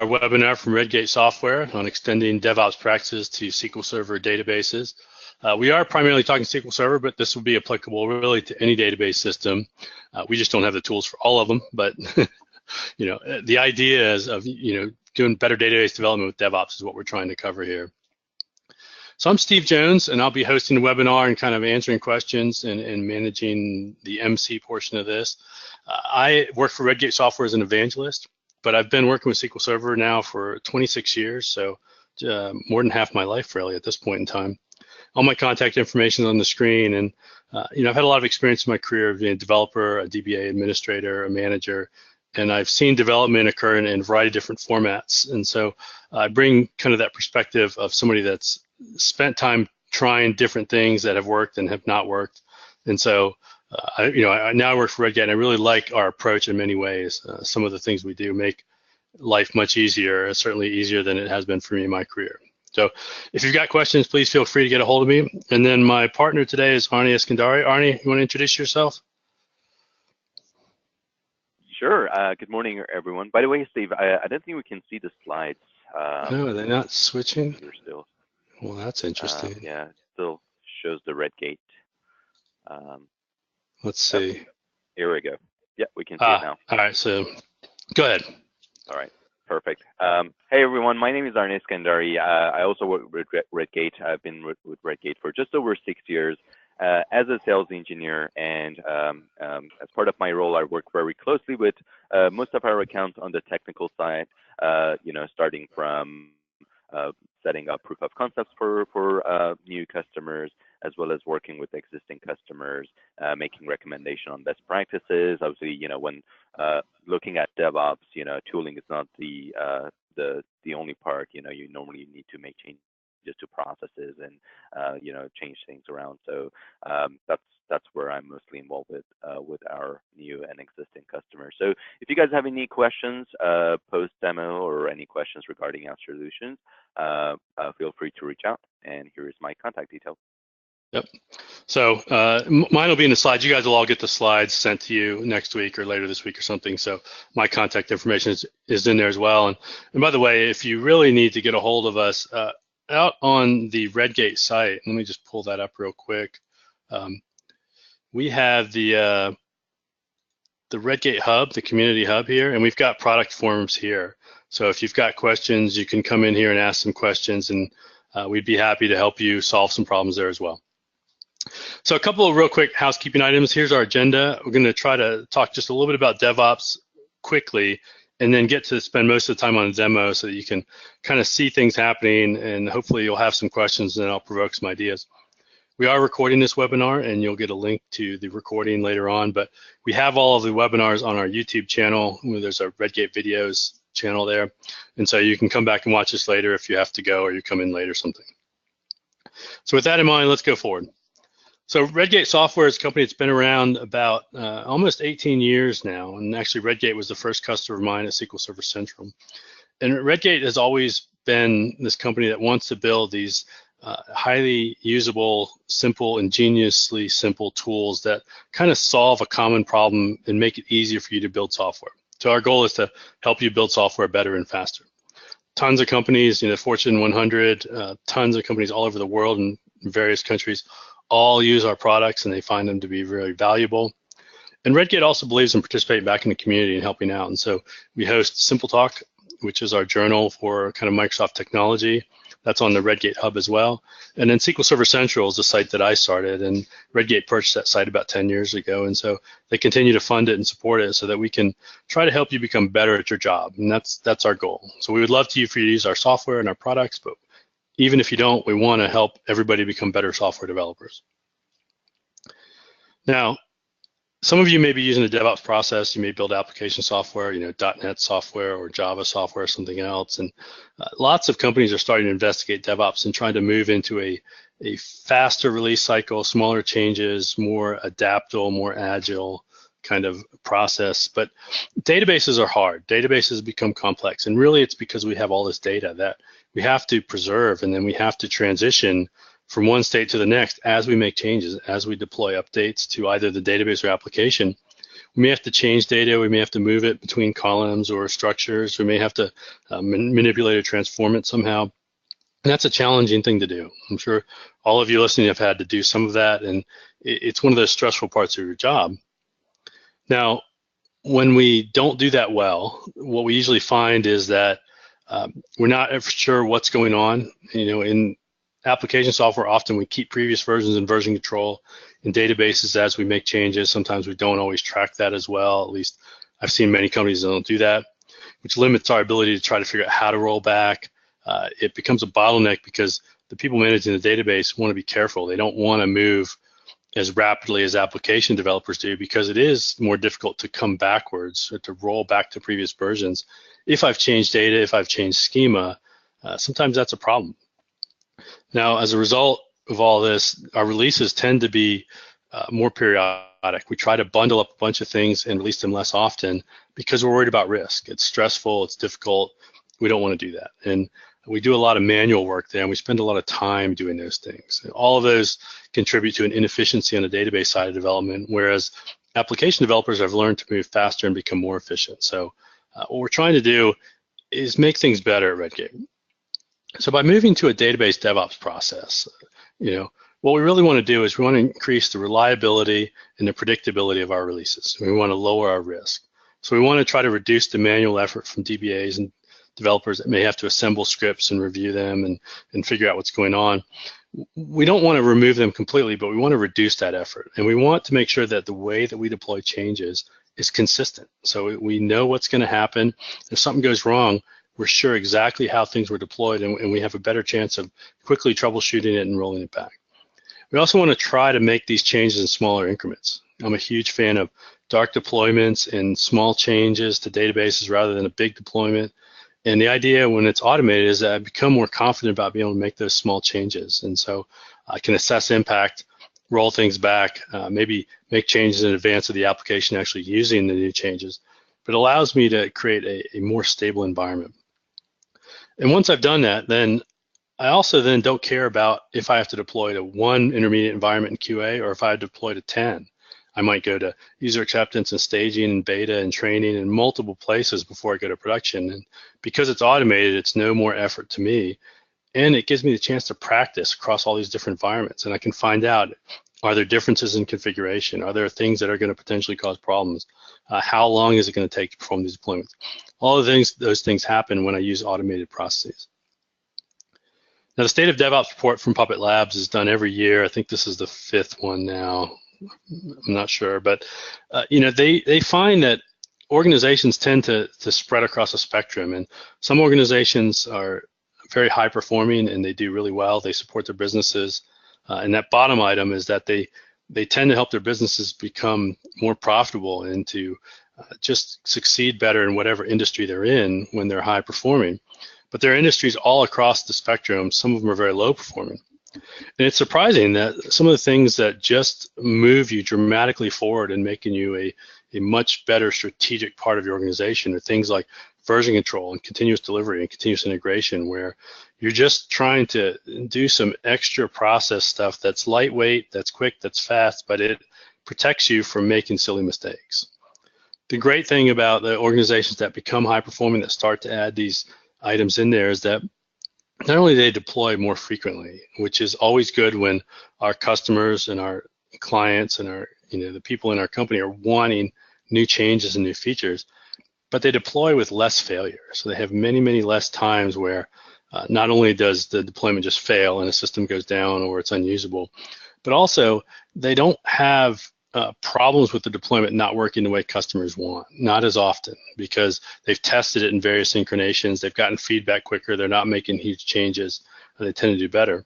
webinar from Redgate Software on extending DevOps practices to SQL Server databases. We are primarily talking SQL Server, but this will be applicable really to any database system. We just don't have the tools for all of them, but the ideas of doing better database development with DevOps is what we're trying to cover here. So I'm Steve Jones, and I'll be hosting the webinar and kind of answering questions and managing the MC portion of this. I work for Redgate Software as an evangelist, but I've been working with SQL Server now for 26 years, so more than half my life really at this point in time. All my contact information is on the screen, and I've had a lot of experience in my career being a developer, a DBA administrator, a manager, and I've seen development occur in a variety of different formats. And so I bring kind of that perspective of somebody that's spent time trying different things that have worked and have not worked. And so I now work for Redgate, and I really like our approach in many ways. Some of the things we do make life much easier, certainly easier than it has been for me in my career. So if you've got questions, please feel free to get a hold of me. And then my partner today is Arneh Eskandari. Arneh, you want to introduce yourself? Sure. Good morning, everyone. By the way, Steve, I don't think we can see the slides. No, they're not switching? They're still. Well, that's interesting. Yeah, it still shows the Redgate. Let's see. Here we go. Yeah, we can see it now. All right, so go ahead. All right, perfect. Hey, everyone. My name is Arneh Eskandari. I also work with Redgate. I've been with Redgate for just over 6 years as a sales engineer, and as part of my role, I work very closely with most of our accounts on the technical side, starting from setting up proof of concepts for new customers, as well as working with existing customers, making recommendation on best practices. Obviously, when looking at DevOps, tooling is not the only part. You normally need to make changes to processes and change things around. So that's where I'm mostly involved with our new and existing customers. So if you guys have any questions post demo or any questions regarding our solutions, feel free to reach out. And here is my contact details. Yep. So mine will be in the slides. You guys will all get the slides sent to you next week or later this week or something. So my contact information is in there as well. And by the way, if you really need to get a hold of us, out on the Redgate site, let me just pull that up real quick. We have the Redgate Hub, the community hub here, and we've got product forums here. So if you've got questions, you can come in here and ask some questions, and we'd be happy to help you solve some problems there as well. So a couple of real quick housekeeping items. Here's our agenda. We're going to try to talk just a little bit about DevOps quickly, and then get to spend most of the time on a demo so that you can kind of see things happening, and hopefully you'll have some questions and I'll provoke some ideas. We are recording this webinar, and you'll get a link to the recording later on, but we have all of the webinars on our YouTube channel. There's a Redgate videos channel there, and so you can come back and watch this later if you have to go or you come in late or something. So with that in mind, let's go forward. So Redgate Software is a company that's been around about almost 18 years now, and actually Redgate was the first customer of mine at SQL Server Central. And Redgate has always been this company that wants to build these highly usable, simple, ingeniously simple tools that kind of solve a common problem and make it easier for you to build software. So our goal is to help you build software better and faster. Tons of companies, Fortune 100, tons of companies all over the world in various countries all use our products, and they find them to be very valuable. And Redgate also believes in participating back in the community and helping out. And so we host Simple Talk, which is our journal for kind of Microsoft technology. That's on the Redgate Hub as well. And then SQL Server Central is the site that I started, and Redgate purchased that site about 10 years ago. And so they continue to fund it and support it so that we can try to help you become better at your job. And that's our goal. So we would love for you to use our software and our products, but even if you don't, we want to help everybody become better software developers. Now, some of you may be using the DevOps process. You may build application software, .NET software or Java software or something else. And lots of companies are starting to investigate DevOps and trying to move into a faster release cycle, smaller changes, more adaptable, more agile kind of process. But databases are hard. Databases become complex. And really, it's because we have all this data that we have to preserve, and then we have to transition from one state to the next as we make changes, as we deploy updates to either the database or application. We may have to change data. We may have to move it between columns or structures. We may have to manipulate or transform it somehow. And that's a challenging thing to do. I'm sure all of you listening have had to do some of that, and it's one of those stressful parts of your job. Now, when we don't do that well, what we usually find is that we're not sure what's going on. In application software, often we keep previous versions in version control. In databases, as we make changes, sometimes we don't always track that as well. At least I've seen many companies that don't do that, which limits our ability to try to figure out how to roll back. It becomes a bottleneck because the people managing the database want to be careful. They don't want to move as rapidly as application developers do, because it is more difficult to come backwards or to roll back to previous versions. If I've changed data, if I've changed schema, sometimes that's a problem. Now, as a result of all this, our releases tend to be more periodic. We try to bundle up a bunch of things and release them less often because we're worried about risk. It's stressful, it's difficult. We don't want to do that. And we do a lot of manual work there, and we spend a lot of time doing those things. And all of those contribute to an inefficiency on the database side of development, whereas application developers have learned to move faster and become more efficient. So what we're trying to do is make things better at Redgate. So by moving to a database DevOps process, what we really want to do is we want to increase the reliability and the predictability of our releases. We want to lower our risk. So we want to try to reduce the manual effort from DBAs and developers that may have to assemble scripts and review them and figure out what's going on. We don't want to remove them completely, but we want to reduce that effort. And we want to make sure that the way that we deploy changes is consistent. So we know what's going to happen. If something goes wrong, we're sure exactly how things were deployed, and we have a better chance of quickly troubleshooting it and rolling it back. We also want to try to make these changes in smaller increments. I'm a huge fan of dark deployments and small changes to databases rather than a big deployment. And the idea when it's automated is that I become more confident about being able to make those small changes. And so I can assess impact, roll things back, maybe make changes in advance of the application actually using the new changes. But it allows me to create a more stable environment. And once I've done that, then I also then don't care about if I have to deploy to one intermediate environment in QA or if I deploy to 10. I might go to user acceptance and staging and beta and training in multiple places before I go to production. And because it's automated, it's no more effort to me. And it gives me the chance to practice across all these different environments. And I can find out, are there differences in configuration? Are there things that are going to potentially cause problems? How long is it going to take to perform these deployments? All of those things happen when I use automated processes. Now, the State of DevOps report from Puppet Labs is done every year. I think this is the 5th one now. I'm not sure, but they find that organizations tend to spread across a spectrum, and some organizations are very high performing and they do really well. They support their businesses, and that bottom item is that they tend to help their businesses become more profitable and to just succeed better in whatever industry they're in when they're high performing. But there are industries all across the spectrum. Some of them are very low performing. And it's surprising that some of the things that just move you dramatically forward and making you a much better strategic part of your organization are things like version control and continuous delivery and continuous integration, where you're just trying to do some extra process stuff that's lightweight, that's quick, that's fast, but it protects you from making silly mistakes. The great thing about the organizations that become high performing, that start to add these items in there, is that not only do they deploy more frequently, which is always good when our customers and our clients and our the people in our company are wanting new changes and new features, but they deploy with less failure. So they have many, many less times where not only does the deployment just fail and a system goes down or it's unusable, but also they don't have problems with the deployment not working the way customers want, not as often, because they've tested it in various incarnations, they've gotten feedback quicker, they're not making huge changes, and they tend to do better.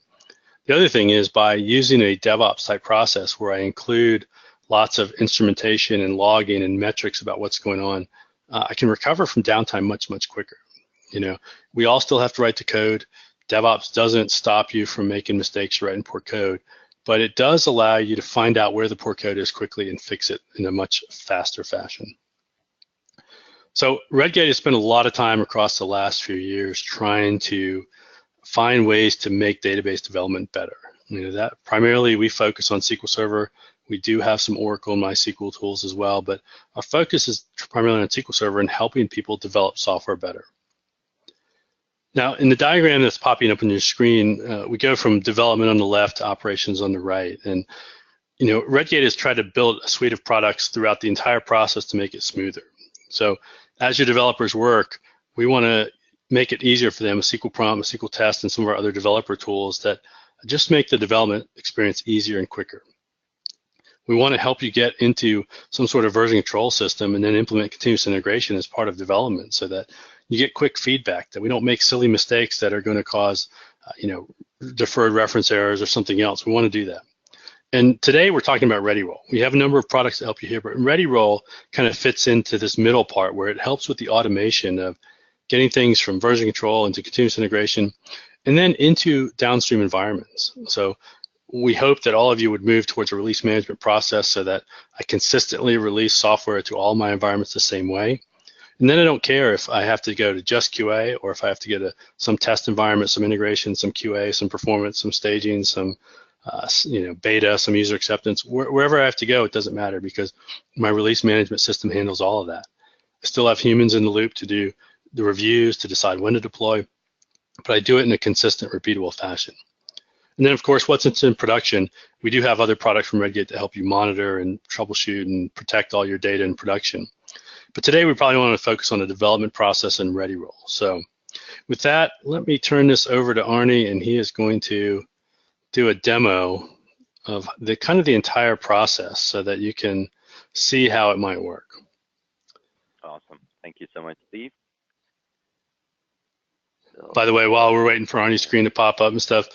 The other thing is, by using a DevOps type process where I include lots of instrumentation and logging and metrics about what's going on, I can recover from downtime much, much quicker. We all still have to write the code. DevOps doesn't stop you from making mistakes or writing poor code, but it does allow you to find out where the poor code is quickly and fix it in a much faster fashion. So Redgate has spent a lot of time across the last few years trying to find ways to make database development better. That primarily we focus on SQL Server We do have some Oracle and MySQL tools as well, but our focus is primarily on SQL Server and helping people develop software better. Now, in the diagram that's popping up on your screen, we go from development on the left to operations on the right. And Redgate has tried to build a suite of products throughout the entire process to make it smoother. So as your developers work, we want to make it easier for them, a SQL prompt, a SQL test, and some of our other developer tools that just make the development experience easier and quicker. We want to help you get into some sort of version control system and then implement continuous integration as part of development so that you get quick feedback, that we don't make silly mistakes that are going to cause deferred reference errors or something else. We want to do that. And today we're talking about ReadyRoll. We have a number of products to help you here, but ReadyRoll kind of fits into this middle part where it helps with the automation of getting things from version control into continuous integration and then into downstream environments. So we hope that all of you would move towards a release management process so that I consistently release software to all my environments the same way. And then I don't care if I have to go to just QA or if I have to go to some test environment, some integration, some QA, some performance, some staging, some beta, some user acceptance. Wherever I have to go, it doesn't matter because my release management system handles all of that. I still have humans in the loop to do the reviews, to decide when to deploy, but I do it in a consistent, repeatable fashion. And then, of course, once it's in production, we do have other products from Redgate to help you monitor and troubleshoot and protect all your data in production. But today, we probably want to focus on the development process and ReadyRoll. So with that, let me turn this over to Arneh, and he is going to do a demo of the entire process so that you can see how it might work. Awesome. Thank you so much, Steve. By the way, while we're waiting for Arneh's screen to pop up and stuff,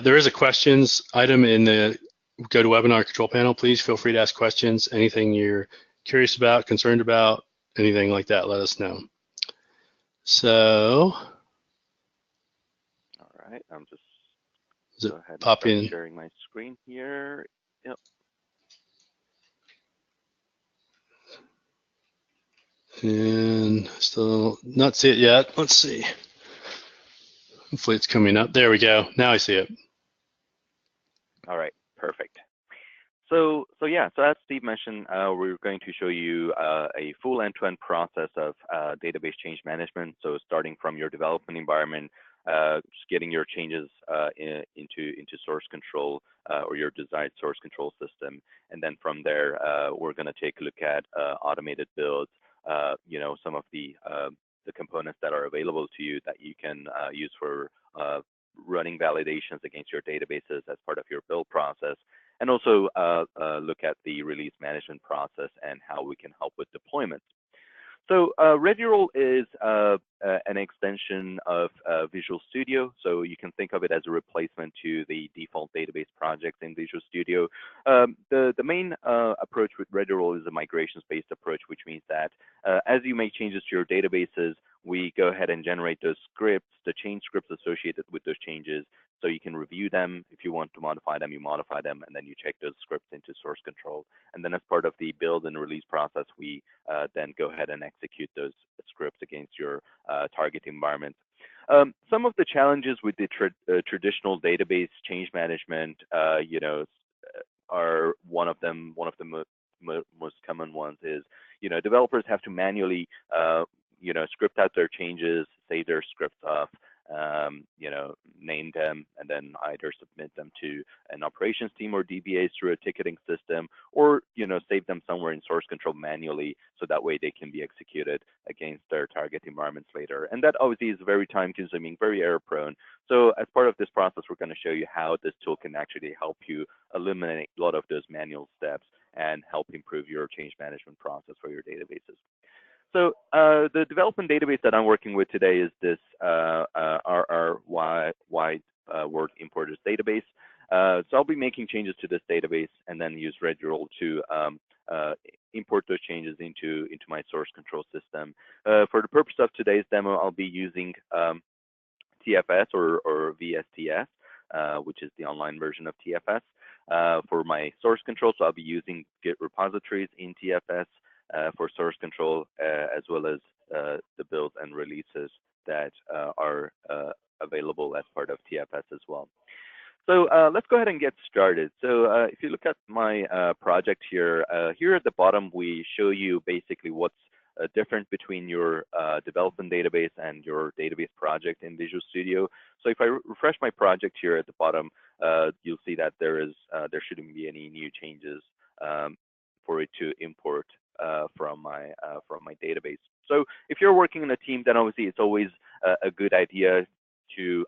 there is a questions item in the GoToWebinar control panel. Please feel free to ask questions. Anything you're curious about, concerned about, anything like that, let us know. So, all right, I'm just go ahead and start sharing my screen here. Yep. And still not see it yet. Let's see. Hopefully it's coming up. There we go. Now I see it. All right, perfect. So as Steve mentioned, we're going to show you a full end-to-end process of database change management. So starting from your development environment, just getting your changes into source control or your desired source control system, and then from there, we're going to take a look at automated builds. Some of the components that are available to you that you can use for running validations against your databases as part of your build process, and also look at the release management process and how we can help with deployments. So ReadyRoll is an extension of Visual Studio. So you can think of it as a replacement to the default database projects in Visual Studio. The main approach with ReadyRoll is a migrations-based approach, which means that as you make changes to your databases, we go ahead and generate those scripts, the change scripts associated with those changes, so you can review them. If you want to modify them, you modify them, and then you check those scripts into source control. And then as part of the build and release process, we then go ahead and execute those scripts against your target environment. Some of the challenges with the traditional database change management, are one of the most common ones is, developers have to manually, script out their changes, save their scripts off, name them, and then either submit them to an operations team or DBAs through a ticketing system, or save them somewhere in source control manually, so that way they can be executed against their target environments later. And that obviously is very time-consuming, very error-prone. So as part of this process, we're going to show you how this tool can actually help you eliminate a lot of those manual steps and help improve your change management process for your databases. So the development database that I'm working with today is this RR wide word importers database. So I'll be making changes to this database and then use ReadyRoll to import those changes into my source control system. For the purpose of today's demo, I'll be using TFS or VSTS, which is the online version of TFS for my source control. So I'll be using Git repositories in TFS for source control, as well as the builds and releases that are available as part of TFS as well. So let's go ahead and get started. So if you look at my project here, here at the bottom, we show you basically what's different between your development database and your database project in Visual Studio. So if I refresh my project here at the bottom, you'll see that there shouldn't be any new changes for it to import from my database. So if you're working in a team, then obviously it's always a good idea to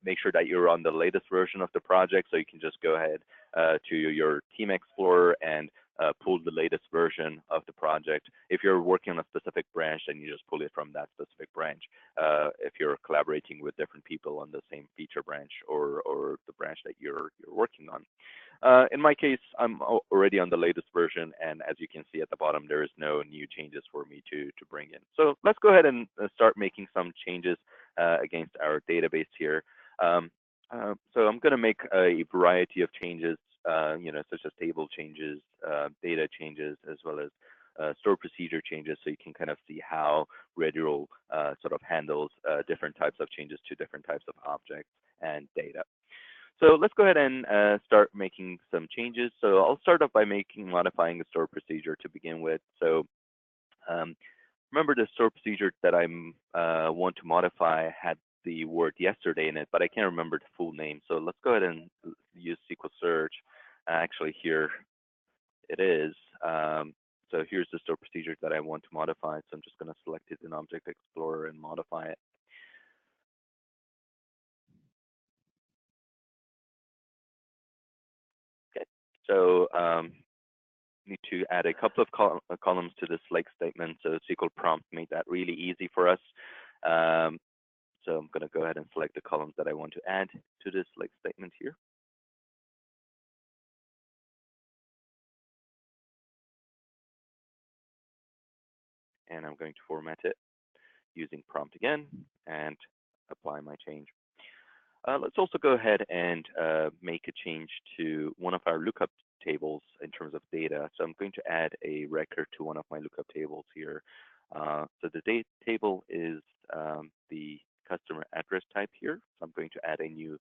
make sure that you're on the latest version of the project. So you can just go ahead to your Team Explorer and pull the latest version of the project. If you're working on a specific branch, then you just pull it from that specific branch. If you're collaborating with different people on the same feature branch or the branch that you're working on. In my case, I'm already on the latest version, and as you can see at the bottom, there is no new changes for me to bring in. So let's go ahead and start making some changes against our database here. So I'm going to make a variety of changes, such as table changes, data changes, as well as store procedure changes, so you can kind of see how ReadyRoll sort of handles different types of changes to different types of objects and data. So let's go ahead and start making some changes. So I'll start off by modifying the store procedure to begin with. So remember the store procedure that I want to modify had the word yesterday in it, but I can't remember the full name. So let's go ahead and use SQL search. Actually, here it is. So here's the store procedure that I want to modify. So I'm just going to select it in Object Explorer and modify it. Okay. So need to add a couple of columns to this like statement. So SQL prompt made that really easy for us. So I'm going to go ahead and select the columns that I want to add to this like statement here. And I'm going to format it using prompt again and apply my change. Let's also go ahead and make a change to one of our lookup tables in terms of data. So I'm going to add a record to one of my lookup tables here. So the date table is the customer address type here. So I'm going to add a new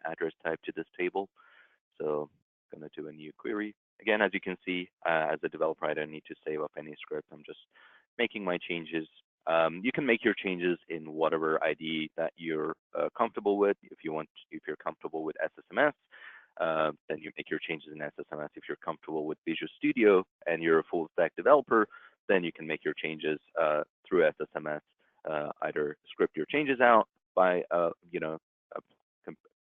address type to this table. So I'm going to do a new query. Again, as you can see, as a developer, I don't need to save up any script. I'm just making my changes. You can make your changes in whatever ID that you're comfortable with. If you're comfortable with SSMS, then you make your changes in SSMS. If you're comfortable with Visual Studio and you're a full stack developer, then you can make your changes through SSMS. Either script your changes out by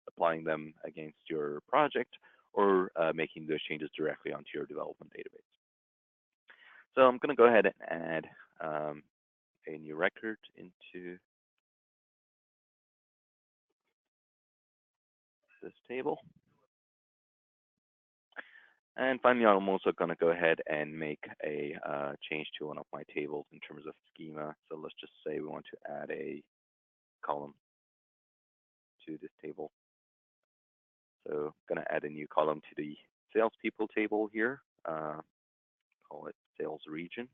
applying them against your project, or making those changes directly onto your development database. So I'm going to go ahead and add a new record into this table. And finally, I'm also going to go ahead and make a change to one of my tables in terms of schema. So let's just say we want to add a column to this table. So I'm going to add a new column to the salespeople table here. Call it sales region.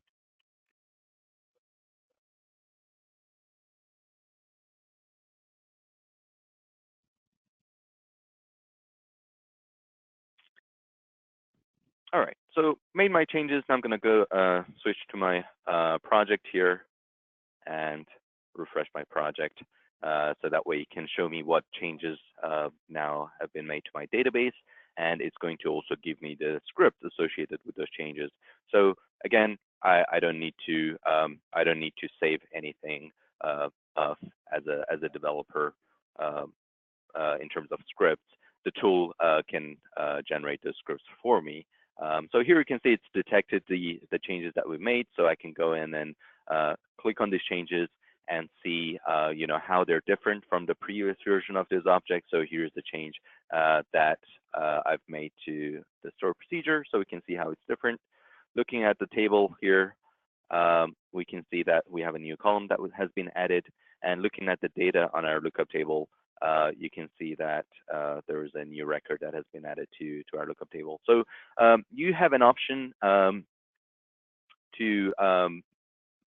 All right, so made my changes. Now I'm going to go switch to my project here and refresh my project. So that way it can show me what changes now have been made to my database, and it's going to also give me the script associated with those changes. So again, I don't need to save anything as a developer in terms of scripts. The tool can generate those scripts for me. So here you can see it's detected the changes that we made. So I can go in and click on these changes and see how they're different from the previous version of this object. So here's the change that I've made to the store procedure. So we can see how it's different. Looking at the table here, we can see that we have a new column that has been added. And looking at the data on our lookup table, you can see that there is a new record that has been added to our lookup table. So you have an option to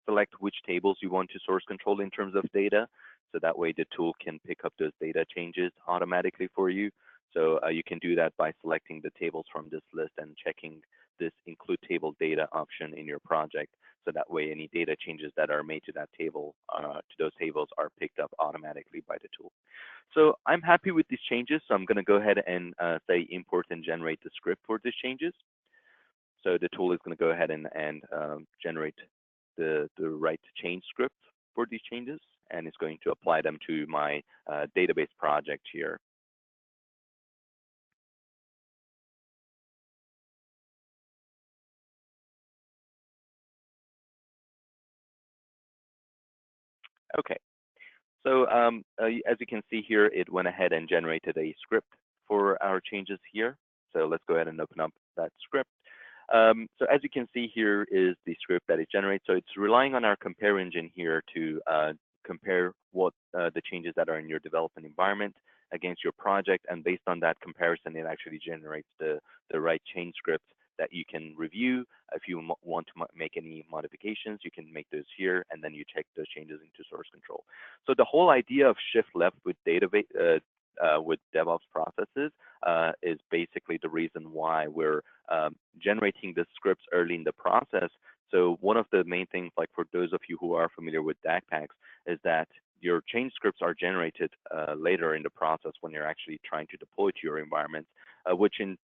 select which tables you want to source control in terms of data. So that way the tool can pick up those data changes automatically for you. So you can do that by selecting the tables from this list and checking this include table data option in your project. So that way, any data changes that are made to that table, to those tables, are picked up automatically by the tool. So I'm happy with these changes. So I'm going to go ahead and say import and generate the script for these changes. So the tool is going to go ahead and generate the right change script for these changes, and it's going to apply them to my database project here. Okay. So as you can see here, it went ahead and generated a script for our changes here. So let's go ahead and open up that script. So as you can see here is the script that it generates. So it's relying on our compare engine here to compare what the changes that are in your development environment against your project. And based on that comparison, it actually generates the right change script that you can review. If you want to make any modifications, you can make those here, and then you check those changes into source control. So the whole idea of shift left with database with DevOps processes is basically the reason why we're generating the scripts early in the process. So one of the main things, like for those of you who are familiar with DAG packs, is that your change scripts are generated later in the process when you're actually trying to deploy to your environment, which in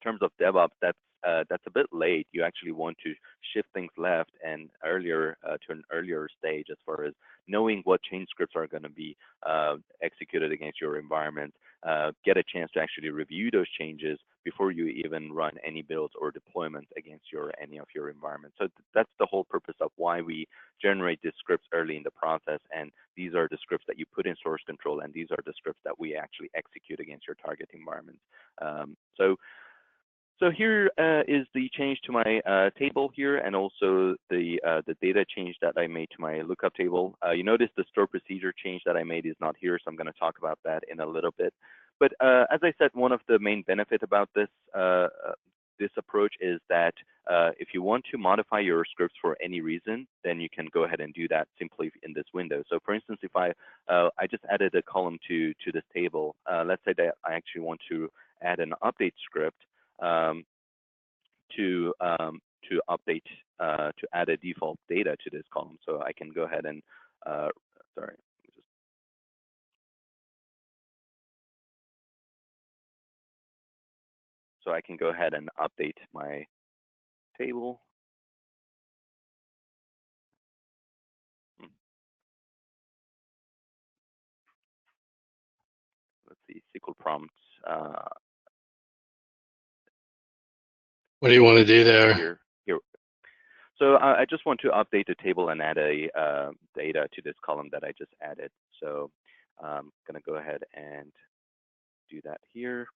terms of DevOps, that's a bit late. You actually want to shift things left and earlier to an earlier stage as far as knowing what change scripts are going to be executed against your environment. Get a chance to actually review those changes before you even run any builds or deployments against any of your environments. So that's the whole purpose of why we generate these scripts early in the process. And these are the scripts that you put in source control, and these are the scripts that we actually execute against your target environment. So here is the change to my table here, and also the data change that I made to my lookup table. You notice the store procedure change that I made is not here, so I'm going to talk about that in a little bit. But as I said, one of the main benefits about this approach is that if you want to modify your scripts for any reason, then you can go ahead and do that simply in this window. So for instance, if I just added a column to this table, let's say that I actually want to add an update script to update to add a default data to this column. So I can go ahead and so I can go ahead and update my table. Let's see, SQL prompts. What do you want to do there? Here. So I just want to update the table and add a data to this column that I just added. So I'm going to go ahead and do that here.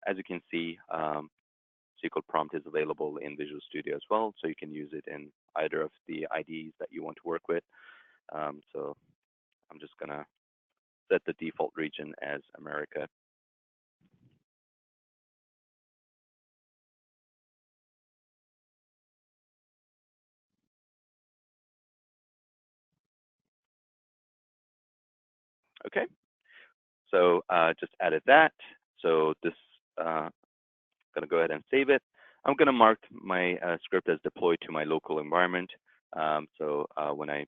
As you can see, SQL prompt is available in Visual Studio as well, so you can use it in either of the IDEs that you want to work with. So I'm just going to set the default region as America. Okay, so just added that. So this, I'm going to go ahead and save it. I'm going to mark my script as deployed to my local environment. So when I'm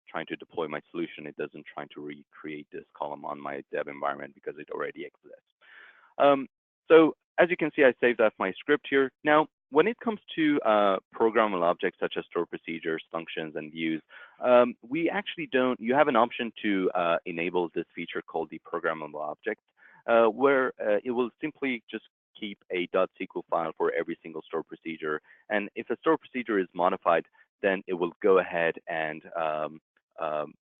trying to deploy my solution, it doesn't try to recreate this column on my dev environment because it already exists. So as you can see, I saved up my script here. Now, when it comes to programmable objects such as store procedures, functions, and views, we actually don't, you have an option to enable this feature called the programmable object, where it will simply just keep a .sql file for every single store procedure. And if a store procedure is modified, then it will go ahead and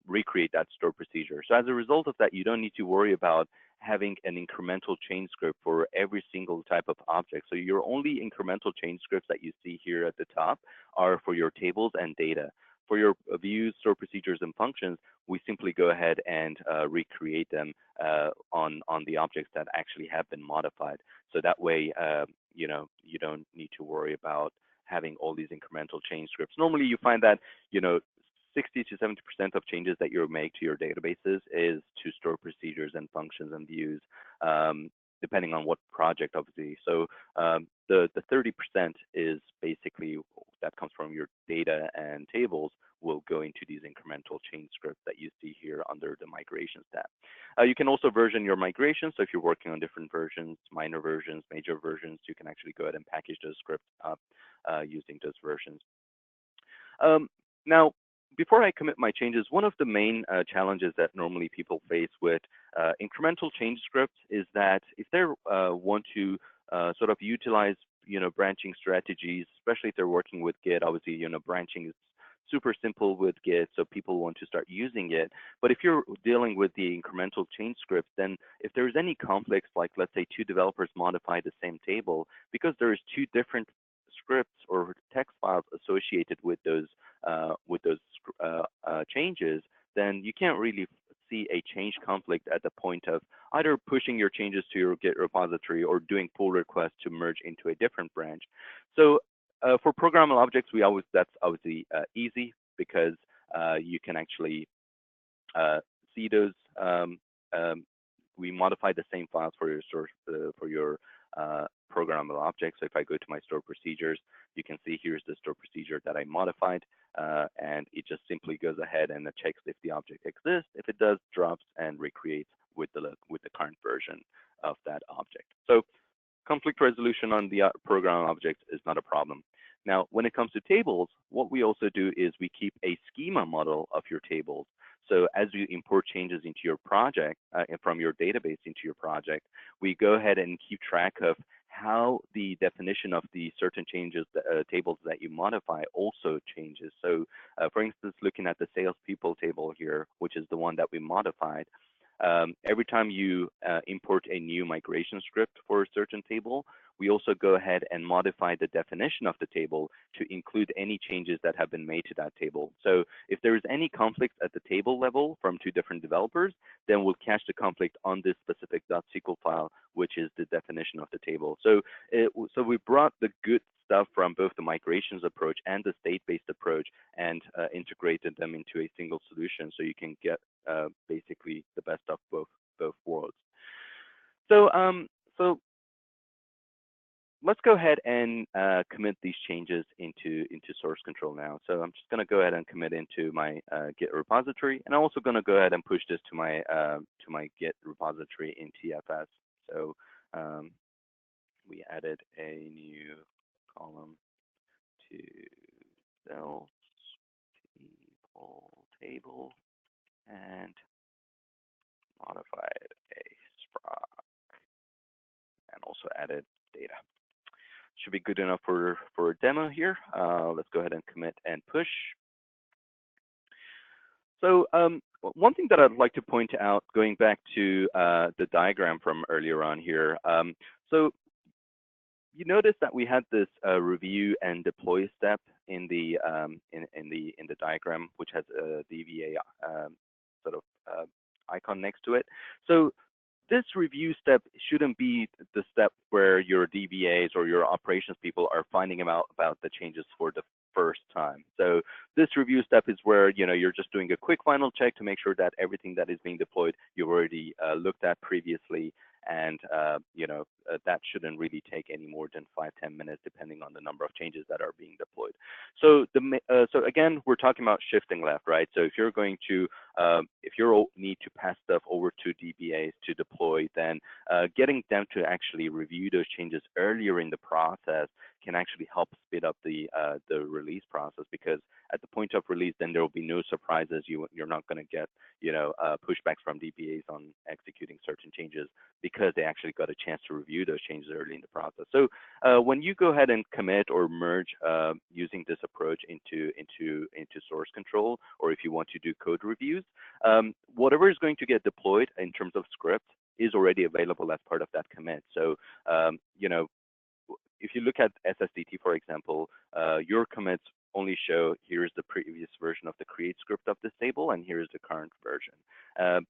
recreate that store procedure. So as a result of that, you don't need to worry about having an incremental change script for every single type of object. So your only incremental change scripts that you see here at the top are for your tables and data. For your views, store procedures, and functions, we simply go ahead and recreate them on the objects that actually have been modified. So that way, you don't need to worry about having all these incremental change scripts. Normally, you find that, 60 to 70% of changes that you make to your databases is to store procedures and functions and views, depending on what project, obviously. So the 30% is basically that comes from your data and tables will go into these incremental change scripts that you see here under the migrations tab. You can also version your migrations. So if you're working on different versions, minor versions, major versions, you can actually go ahead and package those scripts up using those versions. Now, before I commit my changes, one of the main challenges that normally people face with incremental change scripts is that if they want to sort of utilize, branching strategies, especially if they're working with Git, obviously, branching is super simple with Git, so people want to start using it. But if you're dealing with the incremental change scripts, then if there's any conflicts, like let's say two developers modify the same table, because there's two different scripts or text files associated with those changes, then you can't really see a change conflict at the point of either pushing your changes to your Git repository or doing pull requests to merge into a different branch. So for programmable objects, that's obviously easy because you can actually see those. We modify the same files for your source for your programmable objects. So if I go to my store procedures, you can see here's the store procedure that I modified, and it just simply goes ahead and it checks if the object exists. If it does, drops and recreates with the current version of that object. So conflict resolution on the program object is not a problem. Now, when it comes to tables, what we also do is we keep a schema model of your tables. So as you import changes into your project, from your database into your project, we go ahead and keep track of how the definition of the certain changes, tables that you modify also changes. So for instance, looking at the salespeople table here, which is the one that we modified, every time you import a new migration script for a certain table, we also go ahead and modify the definition of the table to include any changes that have been made to that table. So if there is any conflict at the table level from two different developers, then we'll catch the conflict on this specific .SQL file, which is the definition of the table. So we brought the good stuff from both the migrations approach and the state-based approach and integrated them into a single solution, so you can get basically the best of both worlds. So let's go ahead and commit these changes into source control now. So I'm just going to go ahead and commit into my Git repository, and I'm also going to go ahead and push this to my Git repository in TFS. So we added a new column to sales people table and modified a sprock and also added data. Should be good enough for a demo here. Let's go ahead and commit and push. So one thing that I'd like to point out, going back to the diagram from earlier on here, so you notice that we had this review and deploy step in the diagram, which has a DVA sort of icon next to it. So this review step shouldn't be the step where your DBAs or your operations people are finding out about the changes for the first time. So this review step is where you're just doing a quick final check to make sure that everything that is being deployed you've already looked at previously, and that shouldn't really take any more than 5-10 minutes, depending on the number of changes that are being deployed. So so again, we're talking about shifting left, right? So if you're going to if you need to pass stuff over to DBAs to deploy, then getting them to actually review those changes earlier in the process can actually help speed up the release process, because at the point of release, then there will be no surprises. You're not going to get pushbacks from DBAs on executing certain changes because they actually got a chance to review those changes early in the process. So when you go ahead and commit or merge using this approach into source control, or if you want to do code reviews, whatever is going to get deployed in terms of script is already available as part of that commit. So if you look at SSDT, for example, your commits only show here's the previous version of the create script of this table, and here's the current version.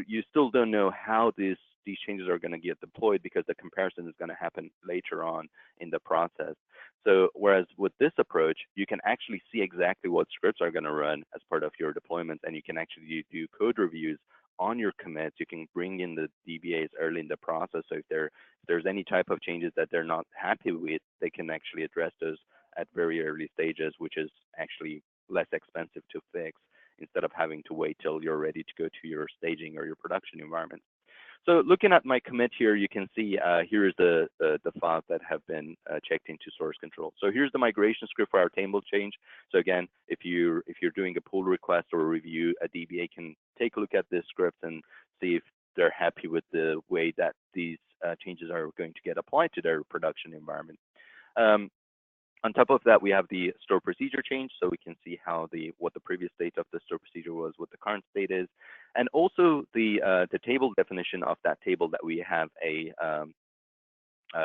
you still don't know how these changes are going to get deployed because the comparison is going to happen later on in the process. So whereas with this approach, you can actually see exactly what scripts are going to run as part of your deployments, and you can actually do code reviews on your commits. You can bring in the DBAs early in the process. So if there's any type of changes that they're not happy with, they can actually address those at very early stages, which is actually less expensive to fix instead of having to wait till you're ready to go to your staging or your production environment. So looking at my commit here, you can see here is the files that have been checked into source control. So here's the migration script for our table change. So again, if you're doing a pull request or a review, a DBA can take a look at this script and see if they're happy with the way that these changes are going to get applied to their production environment. On top of that, we have the store procedure change, so we can see how what the previous state of the store procedure was, what the current state is, and also the table definition of that table that we have a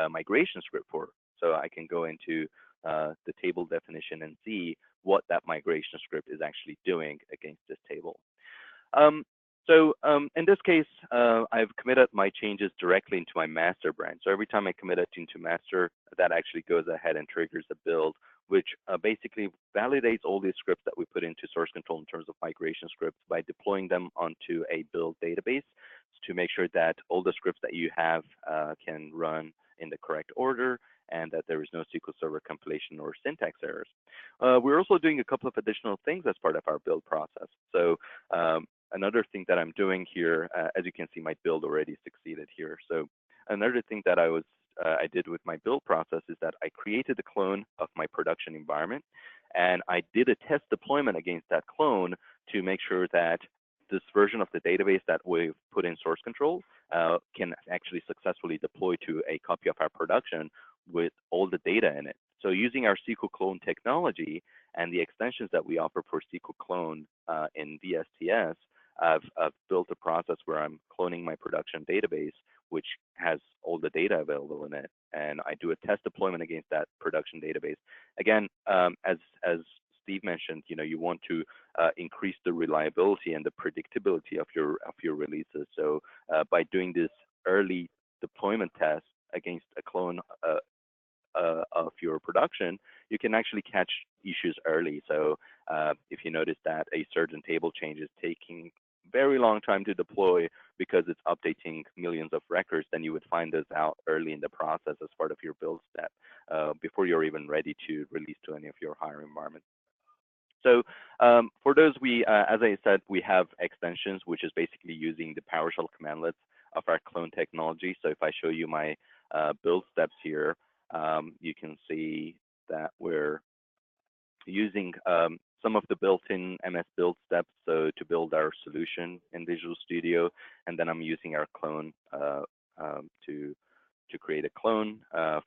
migration script for. So I can go into the table definition and see what that migration script is actually doing against this table. In this case, I've committed my changes directly into my master branch. So every time I commit it into master, that actually goes ahead and triggers a build, which basically validates all these scripts that we put into source control in terms of migration scripts by deploying them onto a build database to make sure that all the scripts that you have can run in the correct order and that there is no SQL Server compilation or syntax errors. We're also doing a couple of additional things as part of our build process. So another thing that I'm doing here, as you can see, my build already succeeded here. So another thing that I did with my build process is that I created a clone of my production environment, and I did a test deployment against that clone to make sure that this version of the database that we've put in source control can actually successfully deploy to a copy of our production with all the data in it. So using our SQL clone technology and the extensions that we offer for SQL clone in VSTS, I've built a process where I'm cloning my production database, which has all the data available in it, and I do a test deployment against that production database. Again, as Steve mentioned, you want to increase the reliability and the predictability of your releases. So by doing this early deployment test against a clone of your production, you can actually catch issues early. So if you notice that a certain table change is taking very long time to deploy because it's updating millions of records, then you would find those out early in the process as part of your build step before you're even ready to release to any of your higher environments. So for those, as I said, we have extensions, which is basically using the PowerShell commandlets of our clone technology. So if I show you my build steps here, you can see that we're using some of the built-in MS build steps to build our solution in Visual Studio, and then I'm using our clone to create a clone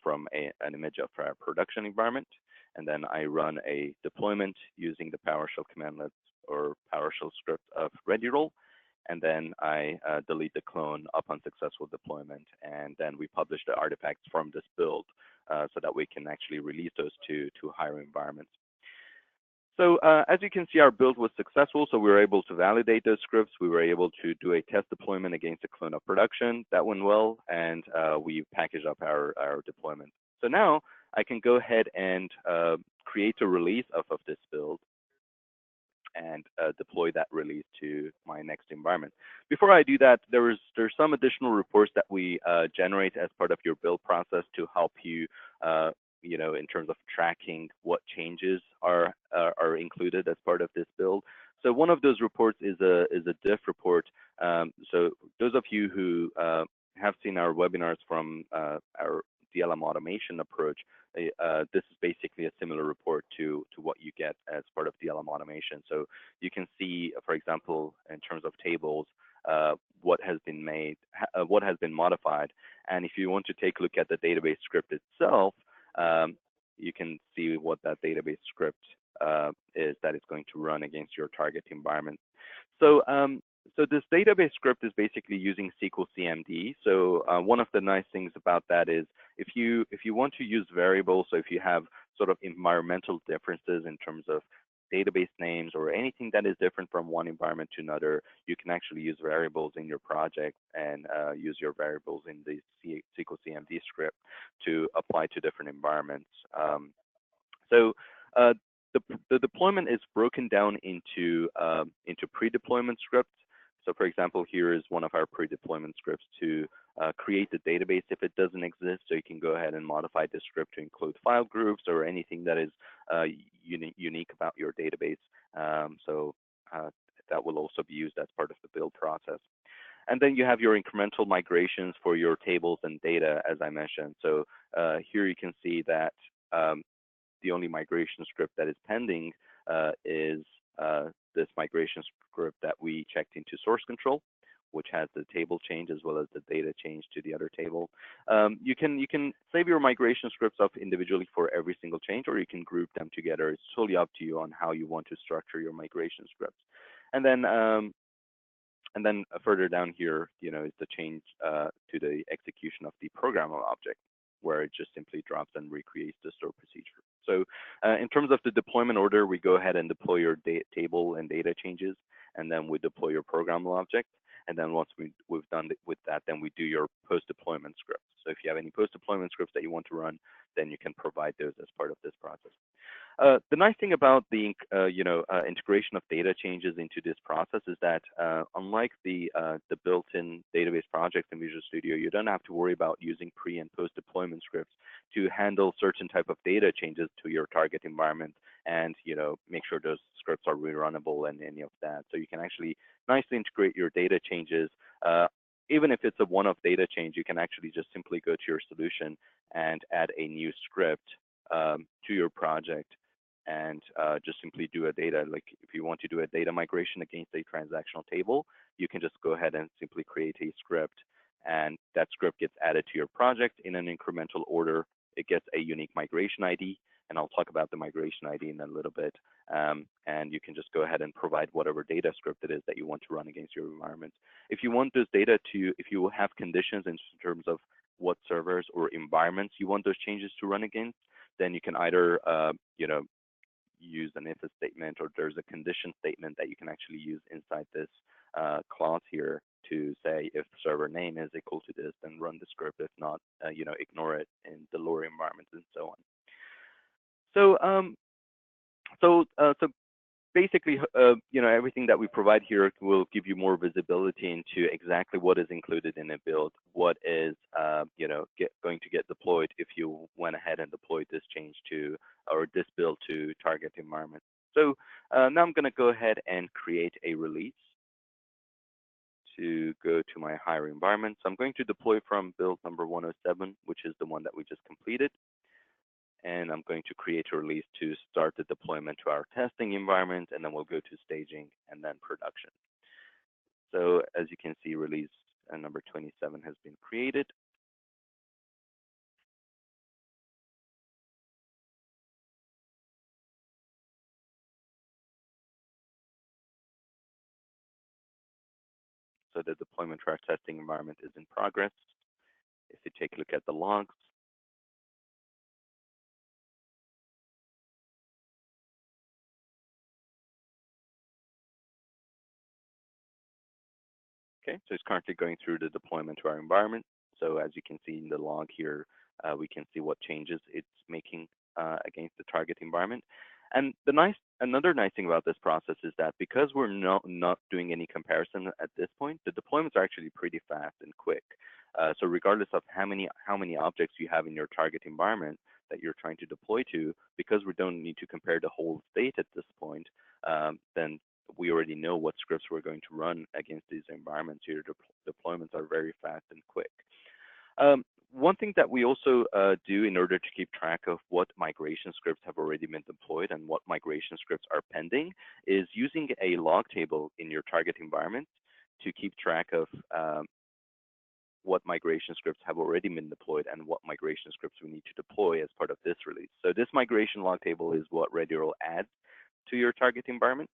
from an image of our production environment, and then I run a deployment using the PowerShell commandlets or PowerShell script of ReadyRoll, and then I delete the clone upon successful deployment, and then we publish the artifacts from this build so that we can actually release those to higher environments. So as you can see, our build was successful, so we were able to validate those scripts. We were able to do a test deployment against a clone of production. That went well, and we packaged up our deployment. So now I can go ahead and create a release of this build and deploy that release to my next environment. Before I do that, there's some additional reports that we generate as part of your build process to help you in terms of tracking what changes are included as part of this build. So one of those reports is a diff report. So those of you who have seen our webinars from our DLM automation approach, this is basically a similar report to what you get as part of DLM automation. So you can see, for example, in terms of tables, what has been made, what has been modified, and if you want to take a look at the database script itself, you can see what that database script is that is going to run against your target environment. So, so this database script is basically using SQL CMD. So one of the nice things about that is if you want to use variables, so if you have sort of environmental differences in terms of database names or anything that is different from one environment to another, you can actually use variables in your project and use your variables in the SQL CMD script to apply to different environments. So the deployment is broken down into pre-deployment scripts. So for example, here is one of our pre-deployment scripts to create the database if it doesn't exist. So you can go ahead and modify the script to include file groups or anything that is unique about your database. So that will also be used as part of the build process. And then you have your incremental migrations for your tables and data, as I mentioned. So here you can see that the only migration script that is pending is this migration script that we checked into source control, which has the table change as well as the data change to the other table. You can save your migration scripts up individually for every single change, or you can group them together. It's totally up to you on how you want to structure your migration scripts. And then further down here, is the change to the execution of the programmable object, where it just simply drops and recreates the store procedure. So in terms of the deployment order, we go ahead and deploy your table and data changes, and then we deploy your programmable object. And then once we've done with that, then we do your post-deployment scripts. So if you have any post-deployment scripts that you want to run, then you can provide those as part of this process. The nice thing about the integration of data changes into this process is that unlike the built-in database projects in Visual Studio, you don't have to worry about using pre and post deployment scripts to handle certain type of data changes to your target environment and make sure those scripts are rerunnable and any of that. So you can actually nicely integrate your data changes. Even if it's a one-off data change, you can actually just simply go to your solution and add a new script to your project and just simply do a data, like if you want to do a data migration against a transactional table, you can just go ahead and simply create a script, and that script gets added to your project in an incremental order. It gets a unique migration ID, and I'll talk about the migration ID in a little bit. And you can just go ahead and provide whatever data script it is that you want to run against your environment. If you want those data if you have conditions in terms of what servers or environments you want those changes to run against, then you can either use an if statement, or there's a condition statement that you can actually use inside this clause here to say if server name is equal to this, then run the script. If not, ignore it in the lower environments and so on. So basically, everything that we provide here will give you more visibility into exactly what is included in a build, what is, going to get deployed if you went ahead and deployed this change to, or this build to target environment. So now I'm going to go ahead and create a release to go to my higher environment. So I'm going to deploy from build number 107, which is the one that we just completed. And I'm going to create a release to start the deployment to our testing environment, and then we'll go to staging and then production. So as you can see, release number 27 has been created. So the deployment to our testing environment is in progress. If you take a look at the logs, okay, so it's currently going through the deployment to our environment. So as you can see in the log here, we can see what changes it's making against the target environment. And another nice thing about this process is that because we're not doing any comparison at this point, the deployments are actually pretty fast and quick. So regardless of how many objects you have in your target environment that you're trying to deploy to, because we don't need to compare the whole state at this point, then we already know what scripts we're going to run against these environments. Your deployments are very fast and quick. One thing that we also do in order to keep track of what migration scripts have already been deployed and what migration scripts are pending is using a log table in your target environment to keep track of what migration scripts have already been deployed and what migration scripts we need to deploy as part of this release. So this migration log table is what ReadyRoll adds to your target environment.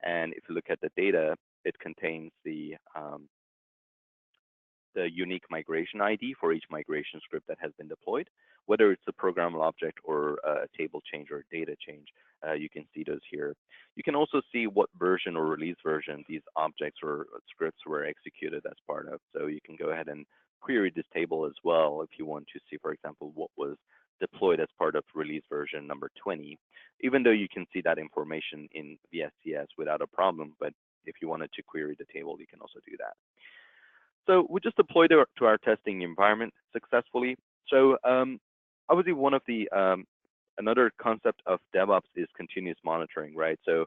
And if you look at the data, it contains the the unique migration ID for each migration script that has been deployed, whether it's a programmable object or a table change or a data change. You can see those here. You can also see what version or release version these objects or scripts were executed as part of. So you can go ahead and query this table as well if you want to see, for example, what was deployed as part of release version number 20, even though you can see that information in VSTS without a problem. But if you wanted to query the table, you can also do that. So we just deployed it to our testing environment successfully. So obviously one of the another concept of DevOps is continuous monitoring, right? So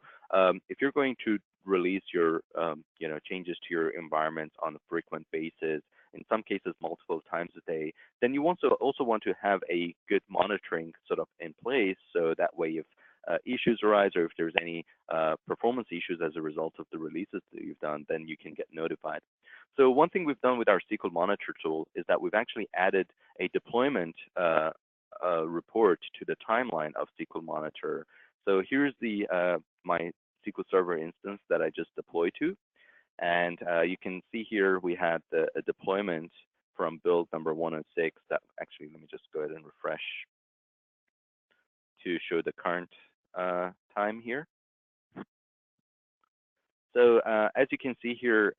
if you're going to release your changes to your environment on a frequent basis, in some cases multiple times a day, then you also want to have a good monitoring sort of in place, so that way if issues arise or if there's any performance issues as a result of the releases that you've done, then you can get notified. So one thing we've done with our SQL Monitor tool is that we've actually added a deployment report to the timeline of SQL Monitor. So here's the my SQL Server instance that I just deployed to. And you can see here we had a deployment from build number 106. That actually, let me just go ahead and refresh to show the current time here. So as you can see here,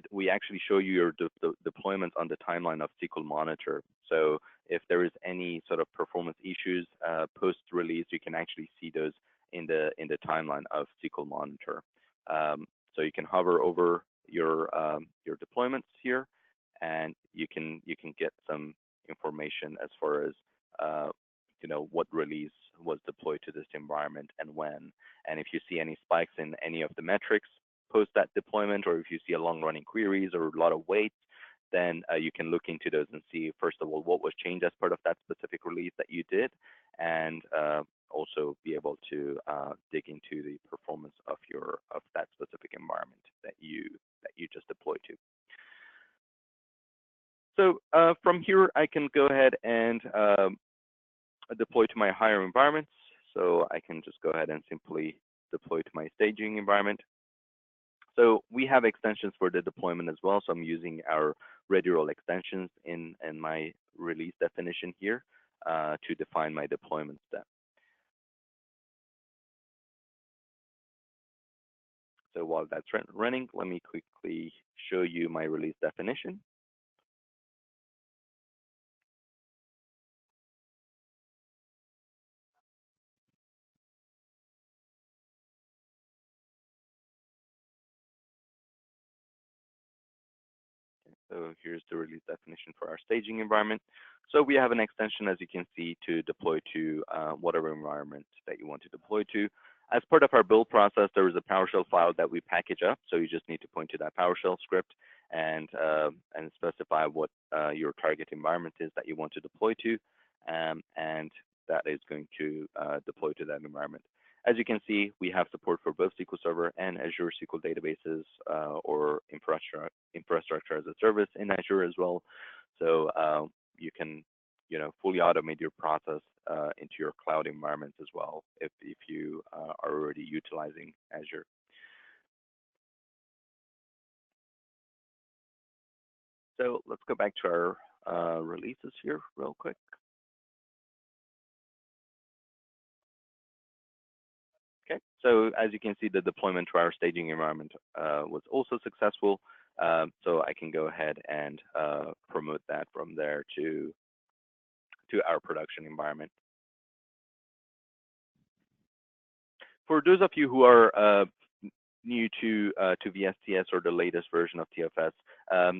we actually show you your deployment on the timeline of SQL Monitor. So if there is any sort of performance issues post-release, you can actually see those in the timeline of SQL Monitor. So you can hover over your deployments here, and you can get some information as far as what release was deployed to this environment and when. And if you see any spikes in any of the metrics post that deployment, or if you see a long-running queries or a lot of waits, then you can look into those and see, first of all, what was changed as part of that specific release that you did, and also be able to dig into the performance of that specific environment that you just deployed to. So from here, I can go ahead and deploy to my higher environments. So I can just go ahead and simply deploy to my staging environment. So we have extensions for the deployment as well. So I'm using our ReadyRoll extensions in my release definition here to define my deployment step. So while that's running, let me quickly show you my release definition. So here's the release definition for our staging environment. So we have an extension, as you can see, to deploy to whatever environment that you want to deploy to. As part of our build process, there is a PowerShell file that we package up. So you just need to point to that PowerShell script and specify what your target environment is that you want to deploy to, and that is going to deploy to that environment. As you can see, we have support for both SQL Server and Azure SQL databases or infrastructure as a service in Azure as well. So you can fully automate your process into your cloud environments as well if you are already utilizing Azure. So let's go back to our releases here real quick. Okay, so as you can see, the deployment to our staging environment was also successful. So I can go ahead and promote that from there to our production environment. For those of you who are new to VSTS or the latest version of TFS,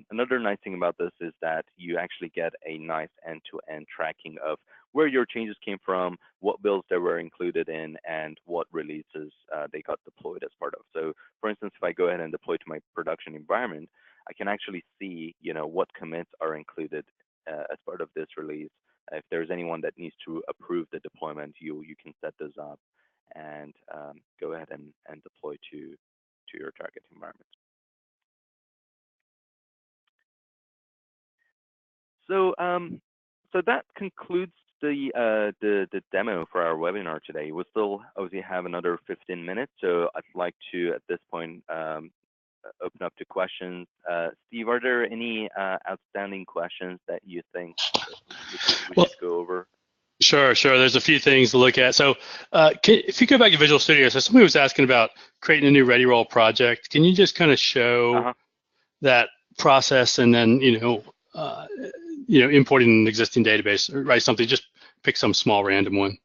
another nice thing about this is that you actually get a nice end-to-end tracking of where your changes came from, what builds they were included in, and what releases they got deployed as part of. So for instance, if I go ahead and deploy to my production environment, I can actually see what commits are included as part of this release. If there's anyone that needs to approve the deployment, you can set those up and go ahead and deploy to your target environment. So so that concludes the demo for our webinar today. We'll still obviously have another 15 minutes, so I'd like to at this point open up to questions. Steve, are there any outstanding questions that you think we should go over? Sure. There's a few things to look at. So if you go back to Visual Studio, so somebody was asking about creating a new ReadyRoll project. Can you just kind of show that process and then, importing an existing database, or write something, just pick some small random one?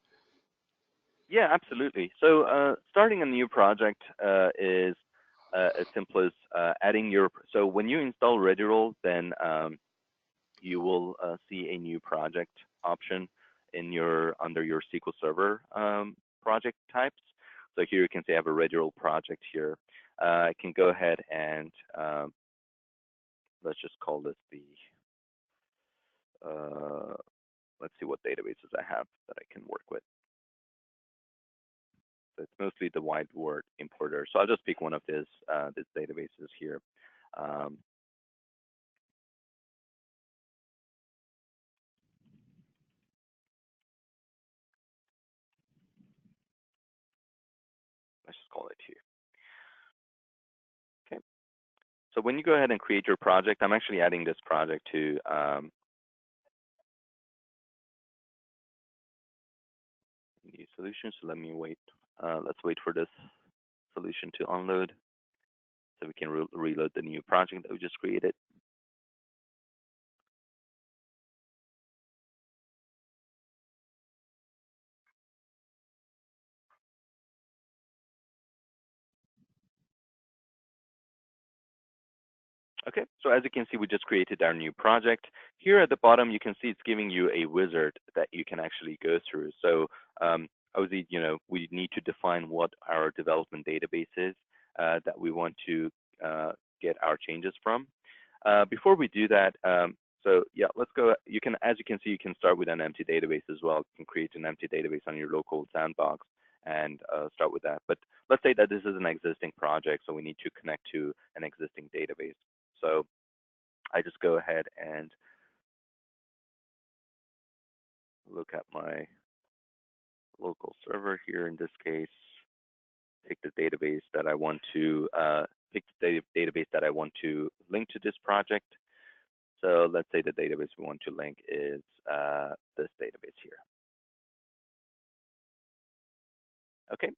Yeah, absolutely. So starting a new project is as simple as adding so when you install ReadyRoll, then you will see a new project option under your SQL Server project types. So here you can say I have a ReadyRoll project here. I can go ahead and let's just call this let's see what databases I have that I can work with. So it's mostly the wide word importer. So I'll just pick one of these databases here. Let's just call it here. Okay. So when you go ahead and create your project, I'm actually adding this project to new solution. So let me wait. Let's wait for this solution to unload so we can reload the new project that we just created. Okay, so as you can see, we just created our new project. Here at the bottom, you can see it's giving you a wizard that you can actually go through. So obviously, we need to define what our development database is that we want to get our changes from. Before we do that, so yeah, let's go. As you can see, you can start with an empty database as well. You can create an empty database on your local sandbox and start with that. But let's say that this is an existing project, so we need to connect to an existing database. So I just go ahead and look at my local server here. In this case, pick the database that I want to link to this project. So let's say the database we want to link is this database here. Okay,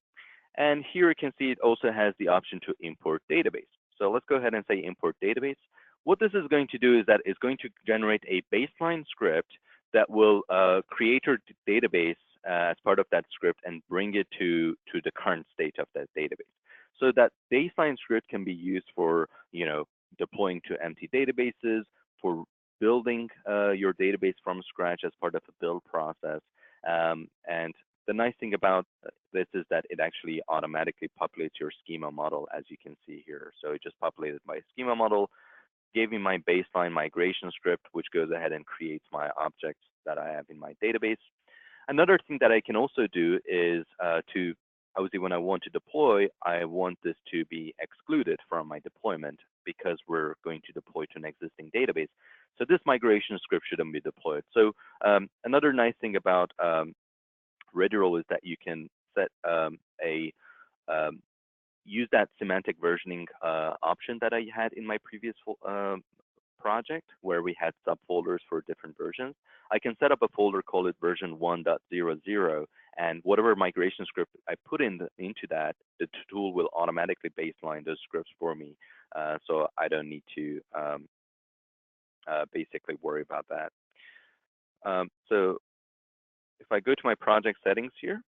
and here you can see it also has the option to import database. So let's go ahead and say import database. What this is going to do is that it's going to generate a baseline script that will create your database as part of that script and bring it to the current state of that database. So that baseline script can be used for deploying to empty databases, for building your database from scratch as part of a build process. And the nice thing about this is that it actually automatically populates your schema model, as you can see here. So it just populated my schema model, gave me my baseline migration script, which goes ahead and creates my objects that I have in my database. Another thing that I can also do is obviously when I want to deploy, I want this to be excluded from my deployment because we're going to deploy to an existing database. So this migration script shouldn't be deployed. So another nice thing about ReadyRoll is that you can set use that semantic versioning option that I had in my previous project where we had subfolders for different versions. I can set up a folder, call it version 1.00, and whatever migration script I put into that, the tool will automatically baseline those scripts for me. So I don't need to basically worry about that. So if I go to my project settings here,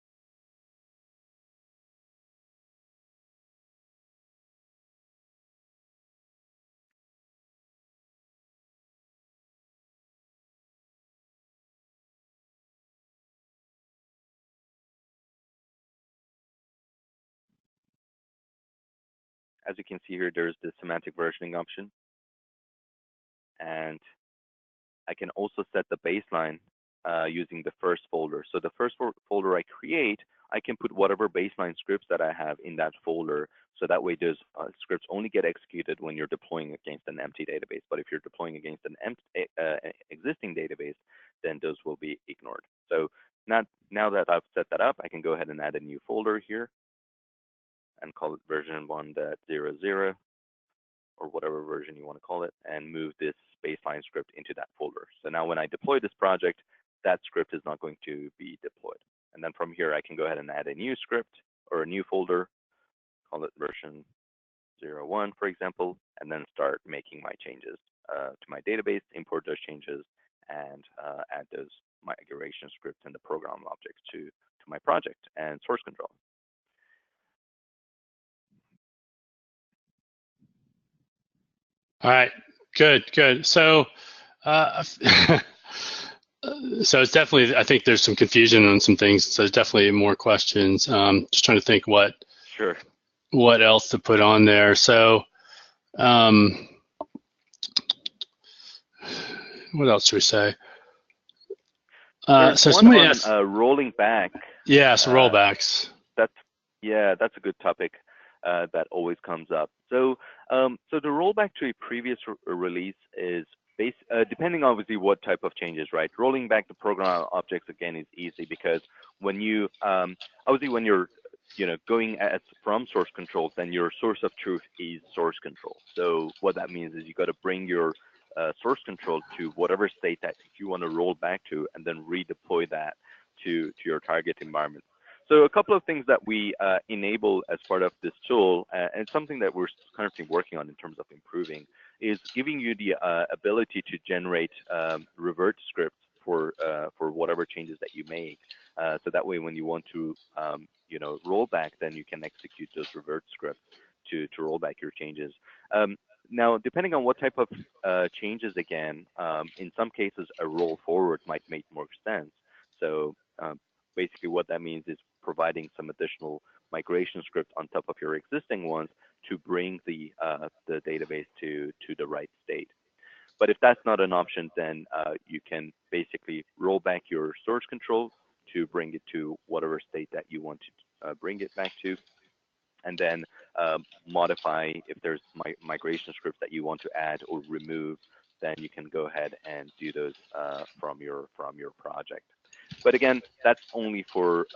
as you can see here, there's the semantic versioning option. And I can also set the baseline using the first folder. So the first folder I create, I can put whatever baseline scripts that I have in that folder. So that way those scripts only get executed when you're deploying against an empty database. But if you're deploying against an existing database, then those will be ignored. So now that I've set that up, I can go ahead and add a new folder here and call it version 1.00. or whatever version you want to call it, and move this baseline script into that folder. So now when I deploy this project, that script is not going to be deployed. And then from here, I can go ahead and add a new script or a new folder, call it version 01, for example, and then start making my changes to my database, import those changes, and add those migration scripts and the program objects to my project and source control. All right, good. So, so it's definitely, I think there's some confusion on some things. So there's definitely more questions. Just trying to think what else to put on there. So, what else should we say? So somebody on asked, rolling back. Yeah, so rollbacks. That's a good topic that always comes up. So so the rollback to a previous release is depending obviously what type of changes, right? Rolling back the program objects again is easy because when you obviously when you're going from source control, then your source of truth is source control. So what that means is you got to bring your source control to whatever state that you want to roll back to, and then redeploy that to your target environment. So a couple of things that we enable as part of this tool, and something that we're currently working on in terms of improving, is giving you the ability to generate revert scripts for whatever changes that you make. So that way, when you want to roll back, then you can execute those revert scripts to roll back your changes. Now, depending on what type of changes, again, in some cases, a roll forward might make more sense. So basically what that means is providing some additional migration script on top of your existing ones to bring the database to the right state. But if that's not an option, then you can basically roll back your source control to bring it to whatever state that you want to bring it back to, and then modify if there's migration scripts that you want to add or remove, then you can go ahead and do those from your project. But again, that's only for,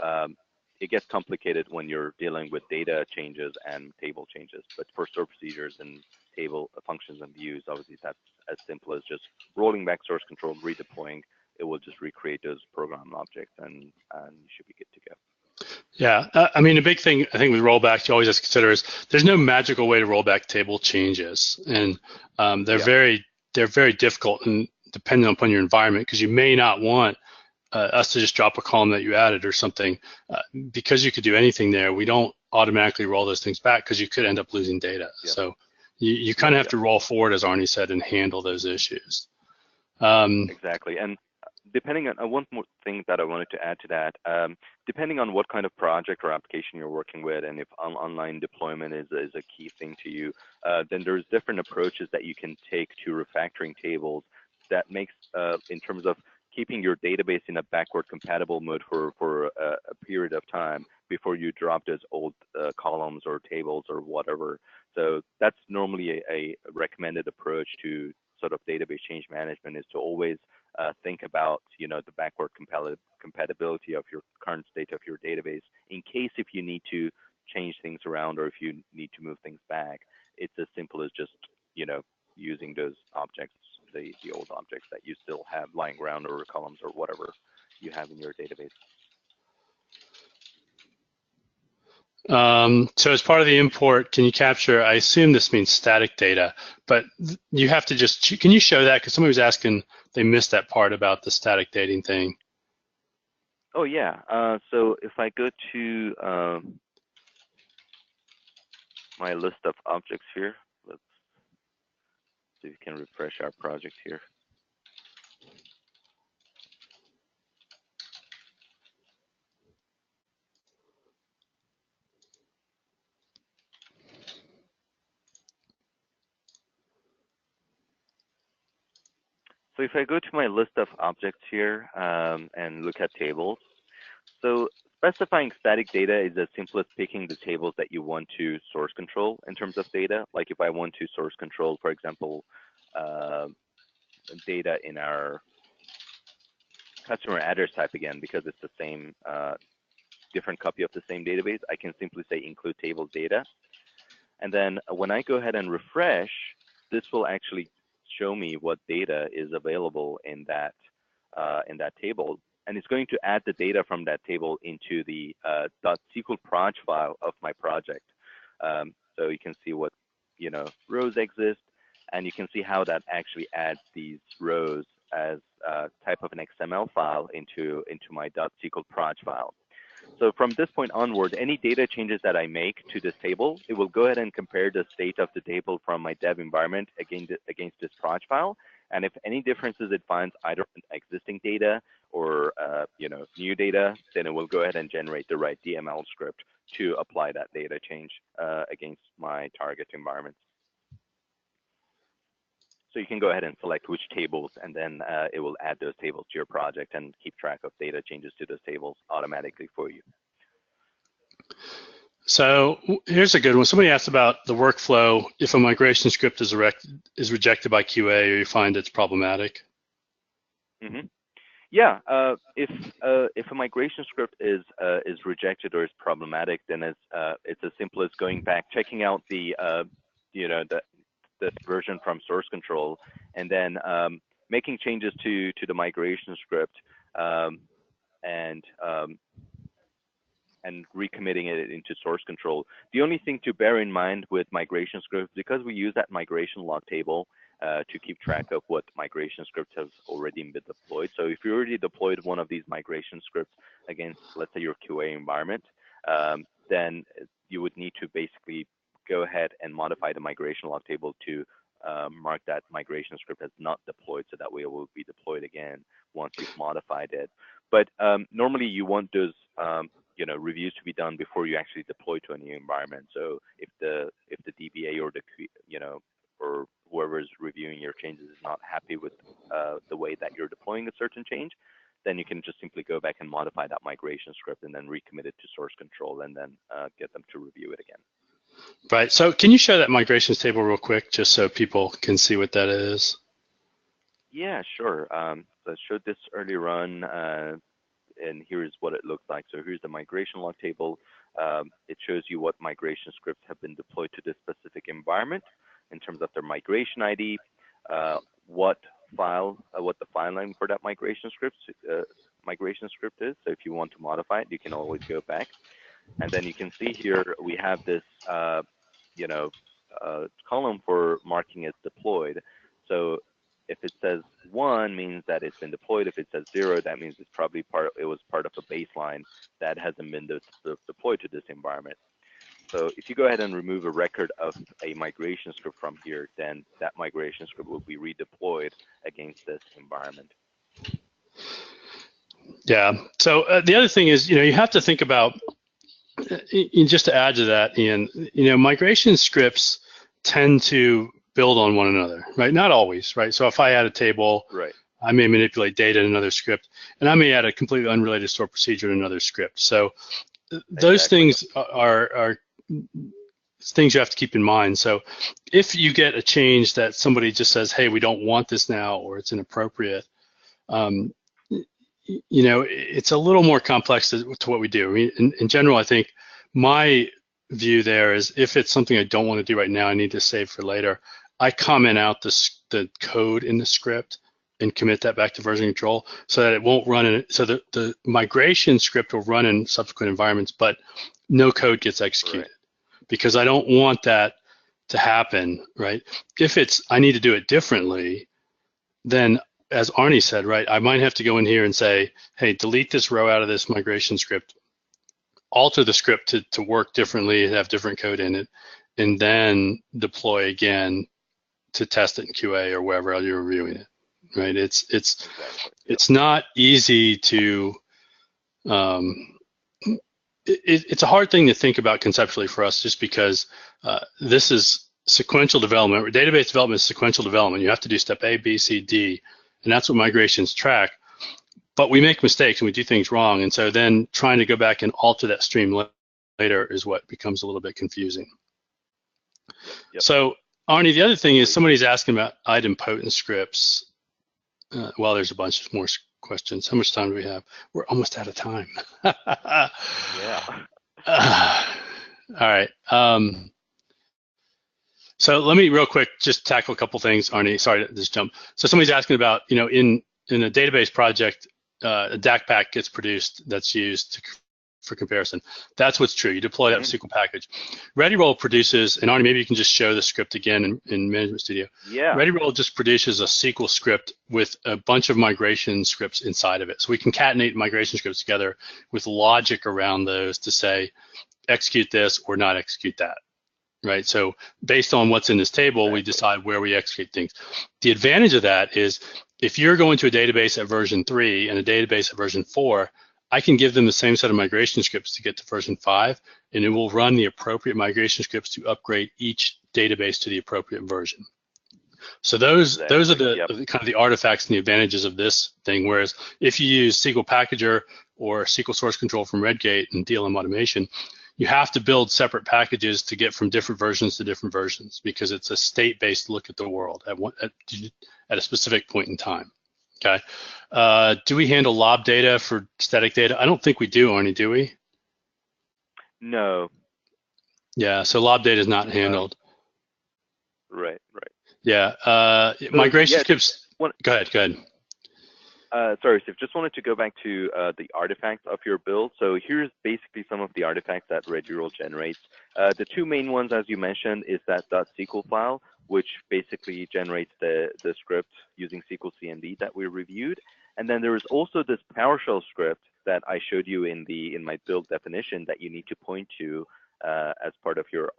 it gets complicated when you're dealing with data changes and table changes. But for stored procedures and table functions and views, obviously that's as simple as just rolling back source control, redeploying. It will just recreate those program objects, and you should be good to go. Yeah, I mean, a big thing I think with rollbacks you always have to consider is there's no magical way to roll back table changes, and they're very difficult and dependent upon your environment, because you may not want us to just drop a column that you added or something. Because you could do anything there, we don't automatically roll those things back because you could end up losing data. So you kind of have to roll forward, as Arnie said, and handle those issues. Exactly. And depending on one more thing that I wanted to add to that, depending on what kind of project or application you're working with, and if online deployment is a key thing to you, then there's different approaches that you can take to refactoring tables that makes, in terms of keeping your database in a backward compatible mode for a period of time before you drop those old columns or tables or whatever. So that's normally a recommended approach to sort of database change management, is to always think about the backward compatibility of your current state of your database, in case if you need to change things around or if you need to move things back. It's as simple as just using those objects, the old objects that you still have lying around, or columns or whatever you have in your database. So as part of the import, can you capture, I assume this means static data, but you have to just, can you show that? Because somebody was asking, they missed that part about the static dating thing. Oh yeah, so if I go to my list of objects here, let's see if we can refresh our project here. So if I go to my list of objects here and look at tables, so specifying static data is as simple as picking the tables that you want to source control in terms of data. Like if I want to source control, for example, data in our customer address type again, because it's the same, different copy of the same database, I can simply say include table data. And then when I go ahead and refresh, this will actually show me what data is available in that table, and it's going to add the data from that table into the .SQL proj file of my project. So you can see what rows exist, and you can see how that actually adds these rows as type of an XML file into my .SQL proj file. So from this point onward, any data changes that I make to this table, it will go ahead and compare the state of the table from my dev environment against this proj file. And if any differences it finds either in existing data or new data, then it will go ahead and generate the right DML script to apply that data change against my target environment. So you can go ahead and select which tables, and then it will add those tables to your project and keep track of data changes to those tables automatically for you. So here's a good one. Somebody asked about the workflow if a migration script is rejected by QA or you find it's problematic. Mm-hmm. Yeah, if a migration script is rejected or is problematic, then it's as simple as going back, checking out the version from source control, and then making changes to the migration script and recommitting it into source control. The only thing to bear in mind with migration scripts, because we use that migration log table to keep track of what migration scripts have already been deployed. So if you already deployed one of these migration scripts against, let's say, your QA environment, then you would need to basically go ahead and modify the migration log table to mark that migration script as not deployed, so that way it will be deployed again once you've modified it. But normally you want those reviews to be done before you actually deploy to a new environment. So if the DBA or or whoever is reviewing your changes is not happy with the way that you're deploying a certain change, then you can just simply go back and modify that migration script and then recommit it to source control, and then get them to review it again. Right. So can you show that migrations table real quick, just so people can see what that is? Yeah, sure. So I showed this earlier on, and here's what it looks like. So here's the migration log table. It shows you what migration scripts have been deployed to this specific environment in terms of their migration ID, what the file name for that migration script is. So if you want to modify it, you can always go back. And then you can see here we have this column for marking as deployed. So if it says 1 means that it's been deployed. If it says 0, that means it was part of a baseline that hasn't been deployed to this environment. So if you go ahead and remove a record of a migration script from here, then that migration script will be redeployed against this environment. Yeah. So the other thing is, you have to think about, just to add to that, Ian, migration scripts tend to build on one another, right? Not always, right? So if I add a table, right, I may manipulate data in another script, and I may add a completely unrelated stored procedure in another script. So those things are things you have to keep in mind. So if you get a change that somebody just says, hey, we don't want this now, or it's inappropriate, it's a little more complex to what we do. I mean, in general, I think my view there is if it's something I don't want to do right now, I need to save for later, I comment out the code in the script and commit that back to version control so that it won't run in it. So the migration script will run in subsequent environments, but no code gets executed, right, because I don't want that to happen, right? If I need to do it differently, then as Arneh said, right, I might have to go in here and say, hey, delete this row out of this migration script, alter the script to work differently, have different code in it, and then deploy again to test it in QA or wherever you're reviewing it, right? It's not easy to, it's a hard thing to think about conceptually for us, just because this is sequential development. Database development is sequential development. You have to do step A, B, C, D, and that's what migrations track. But we make mistakes and we do things wrong, and so then trying to go back and alter that stream later is what becomes a little bit confusing. Yep. So Arneh, the other thing is somebody's asking about idempotent scripts. Well, there's a bunch more questions. How much time do we have? We're almost out of time. Yeah. All right. So let me real quick just tackle a couple things, Arnie. Sorry to just jump. So somebody's asking about, in a database project, a DAC pack gets produced that's used for comparison. That's what's true. You deploy that SQL package. ReadyRoll produces, and Arnie, maybe you can just show the script again in Management Studio. Yeah. ReadyRoll just produces a SQL script with a bunch of migration scripts inside of it. So we concatenate migration scripts together with logic around those to say, execute this or not execute that. Right. So based on what's in this table, we decide where we execute things. The advantage of that is if you're going to a database at version 3 and a database at version 4, I can give them the same set of migration scripts to get to version 5, and it will run the appropriate migration scripts to upgrade each database to the appropriate version. So those are the kind of the artifacts and the advantages of this thing. Whereas if you use SQL Packager or SQL Source Control from Redgate and DLM Automation, you have to build separate packages to get from different versions to different versions because it's a state-based look at the world at a specific point in time. Okay. Do we handle lob data for static data? I don't think we do, Arnie, do we? No. Yeah, so lob data is not handled. Right. Yeah. Migration scripts. Go ahead. Sorry, Steve, just wanted to go back to the artifacts of your build. So here's basically some of the artifacts that ReadyRoll generates. The two main ones, as you mentioned, is that .SQL file, which basically generates the script using SQL CMD that we reviewed. And then there is also this PowerShell script that I showed you in my build definition that you need to point to as part of your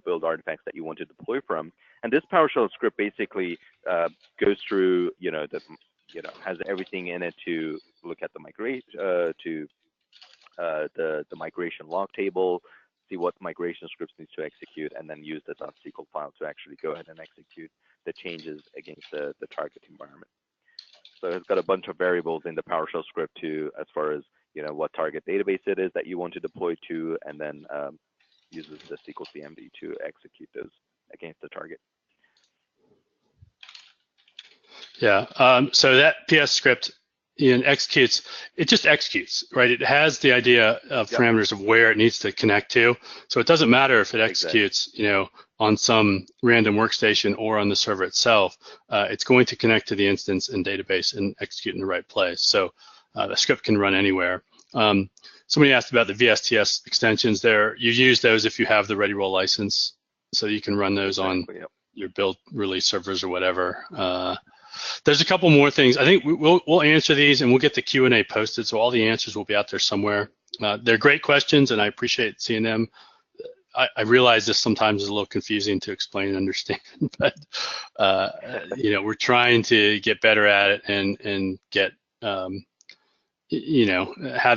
build artifacts that you want to deploy from. And this PowerShell script basically goes through has everything in it to look at the migration log table, see what migration scripts needs to execute, and then use the .SQL file to actually go ahead and execute the changes against the target environment. So it's got a bunch of variables in the PowerShell script as far as what target database it is that you want to deploy to, and then uses the SQL CMD to execute those against the target. Yeah. So that PS script executes. It just executes, right? It has the idea of parameters of where it needs to connect to. So it doesn't matter if it executes, on some random workstation or on the server itself. It's going to connect to the instance and database and execute in the right place. So the script can run anywhere. Somebody asked about the VSTS extensions there. You use those if you have the ReadyRoll license, so you can run those on your build release servers or whatever. There's a couple more things. I think we'll answer these and we'll get the Q&A posted, so all the answers will be out there somewhere. They're great questions, and I appreciate seeing them. I realize this sometimes is a little confusing to explain and understand, but we're trying to get better at it and get have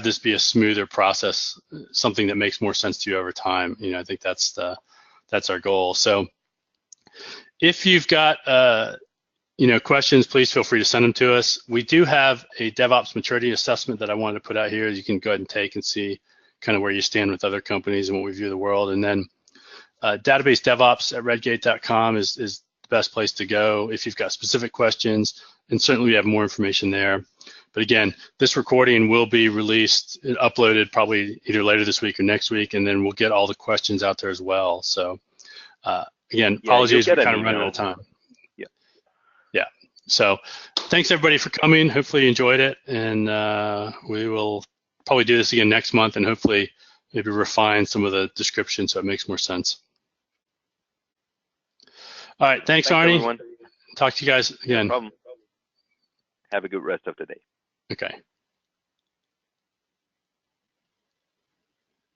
this be a smoother process, something that makes more sense to you over time. I think that's our goal. So if you've got questions, please feel free to send them to us. We do have a DevOps maturity assessment that I wanted to put out here. You can go ahead and take and see kind of where you stand with other companies and what we view the world. And then database DevOps at redgate.com is the best place to go if you've got specific questions, and certainly we have more information there. But again, this recording will be released and uploaded probably either later this week or next week, and then we'll get all the questions out there as well. So again, apologies, we're kind of running out of time. Yeah. So thanks everybody for coming. Hopefully you enjoyed it, and we will probably do this again next month and hopefully maybe refine some of the description so it makes more sense. All right, thanks Arnie. Everyone. Talk to you guys again. No problem. Have a good rest of the day. Okay.